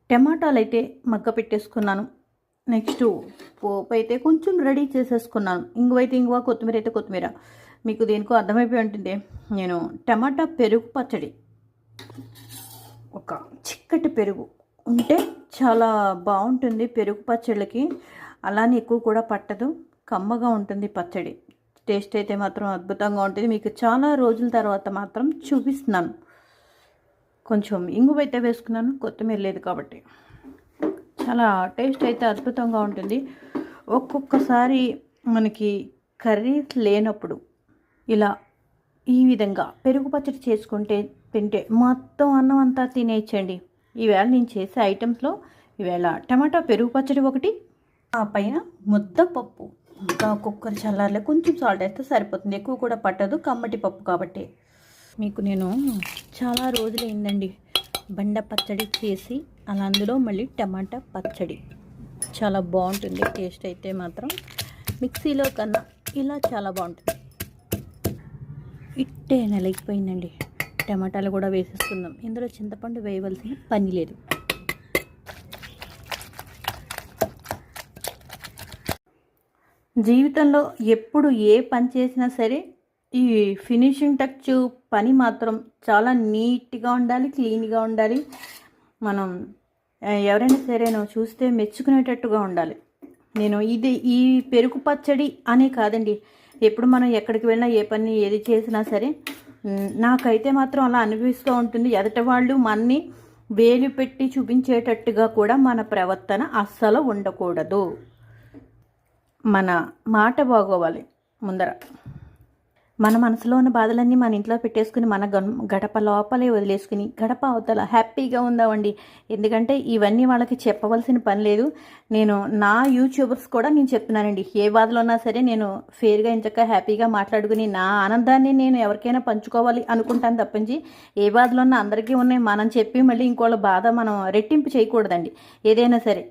టమాటాలు అయితే మగ్గ పెట్టేసుకున్నాను. నెక్స్ట్ పోపు అయితే కొంచెం రెడీ చేసేసుకున్నాను. ఇంగువైతే ఇంగువ, కొత్తిమీర అయితే కొత్తిమీర. మీకు దేనికో అర్థమైపోయి ఉంటుంది. నేను టమాటా పెరుగు పచ్చడి, ఒక చిక్కటి పెరుగు ఉంటే చాలా బాగుంటుంది పెరుగు పచ్చళ్ళకి. అలానే ఎక్కువ కూడా పట్టదు, కమ్మగా ఉంటుంది పచ్చడి. టేస్ట్ అయితే మాత్రం అద్భుతంగా ఉంటుంది. మీకు చాలా రోజుల తర్వాత మాత్రం చూపిస్తున్నాను. కొంచెం ఇంగువ అయితే వేసుకున్నాను, కొత్తిమీర లేదు కాబట్టి. చాలా టేస్ట్ అయితే అద్భుతంగా ఉంటుంది. ఒక్కొక్కసారి మనకి కర్రీస్ లేనప్పుడు ఇలా ఈ విధంగా పెరుగు పచ్చడి చేసుకుంటే తింటే మొత్తం అన్నం అంతా తినేయచ్చండి. ఈవేళ నేను చేసే ఐటమ్స్లో ఈవేళ టమాటా పెరుగు పచ్చడి ఒకటి, ఆ పైన ముద్దపప్పు. ఇంకా కుక్కర్ చల్లారలే, కొంచెం సాల్ట్ వేస్తే సరిపోతుంది, ఎక్కువ కూడా పట్టదు, కమ్మటి పప్పు కాబట్టి. మీకు నేను చాలా రోజులైందండి బండ పచ్చడి చేసి, అలా అందులో మళ్ళీ టమాటా పచ్చడి చాలా బాగుంటుంది. టేస్ట్ అయితే మాత్రం మిక్సీలో కన్నా ఇలా చాలా బాగుంటుంది. ఇట్టే నెలైపోయిందండి. టమాటాలు కూడా వేసేసుకుందాం. ఇందులో చింతపండు వేయవలసిన పని లేదు. జీవితంలో ఎప్పుడు ఏ పని చేసినా సరే ఈ ఫినిషింగ్ టచ్ పని మాత్రం చాలా నీట్గా ఉండాలి, క్లీన్గా ఉండాలి. మనం ఎవరైనా సరేనో చూస్తే మెచ్చుకునేటట్టుగా ఉండాలి. నేను ఈ పెరుగు పచ్చడి అనే కాదండి, ఎప్పుడు మనం ఎక్కడికి వెళ్ళినా ఏ పని ఏది చేసినా సరే నాకైతే మాత్రం అలా అనిపిస్తూ ఉంటుంది. ఎదటి వాళ్ళు మనని వేలు పెట్టి చూపించేటట్టుగా కూడా మన ప్రవర్తన అస్సలు ఉండకూడదు. మన మాట బాగోవాలి ముందర. మన మనసులో ఉన్న బాధలన్నీ మన ఇంట్లో పెట్టేసుకుని మన గడప లోపలే వదిలేసుకుని గడప అవతల హ్యాపీగా ఉందామండి. ఎందుకంటే ఇవన్నీ వాళ్ళకి చెప్పవలసిన పని లేదు. నేను నా యూట్యూబర్స్ కూడా నేను చెప్తున్నానండి, ఏ బాధలో ఉన్నా సరే నేను ఫేర్గా ఇంచక్క హ్యాపీగా మాట్లాడుకుని నా ఆనందాన్ని నేను ఎవరికైనా పంచుకోవాలి అనుకుంటాను తప్పించి, ఏ బాధలో ఉన్నా అందరికీ ఉన్నాయి మనం చెప్పి మళ్ళీ ఇంకోళ్ళ బాధ మనం రెట్టింపు చేయకూడదండి. ఏదైనా సరే